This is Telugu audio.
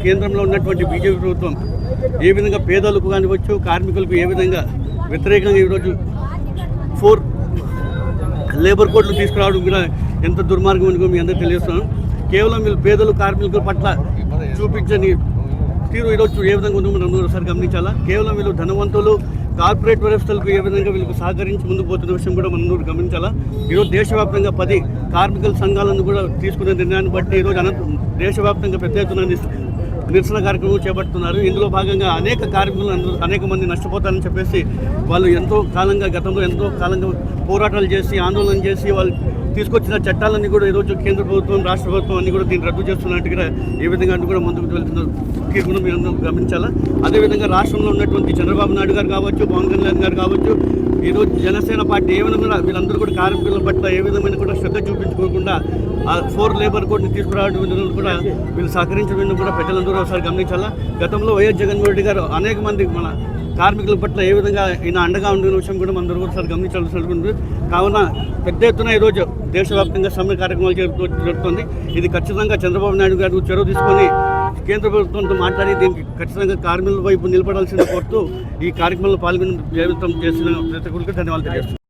కేంద్రంలో ఉన్నటువంటి బీజేపీ ప్రభుత్వం ఏ విధంగా పేదలకు కానివచ్చు, కార్మికులకు ఏ విధంగా వ్యతిరేకంగా ఈరోజు 4 లేబర్ కోడ్లు తీసుకురావడం కూడా ఎంత దుర్మార్గం అనుకో మీ అందరూ తెలియజేస్తున్నాను. కేవలం వీళ్ళు పేదలు కార్మికుల పట్ల చూపించని తీరు ఈరోజు ఏ విధంగా ఉందో మనం అందరూ ఒకసారి గమనించాలా. కేవలం వీళ్ళు ధనవంతులు, కార్పొరేట్ వ్యవస్థలకు ఏ విధంగా వీళ్ళకు సహకరించి ముందుకు పోతున్న విషయం కూడా మనం అందరూ గమనించాలా. ఈరోజు దేశవ్యాప్తంగా 10 కార్మికుల సంఘాలను కూడా తీసుకునే నిర్ణయాన్ని బట్టి ఈరోజు దేశవ్యాప్తంగా పెద్ద ఎత్తున నిరసన కార్యక్రమం చేపడుతున్నారు. ఇందులో భాగంగా అనేక కార్మికులు అనేక మంది నష్టపోతారని చెప్పేసి వాళ్ళు గతంలో ఎంతో కాలంగా పోరాటాలు చేసి ఆందోళన చేసి వాళ్ళు తీసుకొచ్చిన చట్టాలన్నీ కూడా ఈరోజు కేంద్ర ప్రభుత్వం, రాష్ట్ర ప్రభుత్వం అన్ని కూడా దీన్ని రద్దు చేస్తున్నట్టుగా ఏ విధంగా కూడా ముందుకు వెళ్తున్నారు తీర్పును మీరు అందరూ గమనించాలా. అదేవిధంగా రాష్ట్రంలో ఉన్నటువంటి చంద్రబాబు నాయుడు గారు కావచ్చు, పవన్ కళ్యాణ్ గారు కావచ్చు, ఈరోజు జనసేన పార్టీ ఏ విధంగా వీళ్ళందరూ కూడా కార్మికుల పట్ల ఏ విధమైన కూడా శ్రద్ధ చూపించుకోకుండా 4 లేబర్ కోడ్ని తీసుకురావడం కూడా వీళ్ళు సహకరించడం కూడా ప్రజలందరూ ఒకసారి గమనించాలా. గతంలో వైఎస్ జగన్మోహన్ రెడ్డి గారు అనేక మంది మన కార్మికుల పట్ల ఏ విధంగా ఈయన అండగా ఉండిన విషయం కూడా మనందరూ ఒకసారి గమనించాల్సి ఉంటుంది. కావున పెద్ద ఎత్తున ఈరోజు దేశవ్యాప్తంగా సమ్మె కార్యక్రమాలు జరుగుతుంది. ఇది ఖచ్చితంగా చంద్రబాబు నాయుడు గారు చొరవ తీసుకొని కేంద్ర ప్రభుత్వంతో మాట్లాడి దీనికి ఖచ్చితంగా కార్మికుల వైపు నిలబడాల్సిన కోరుతూ ఈ కార్యక్రమంలో పాల్గొని జీవితం చేసిన ప్రతి ఒక్కరికి ధన్యవాదాలు తెలియజేస్తున్నాను.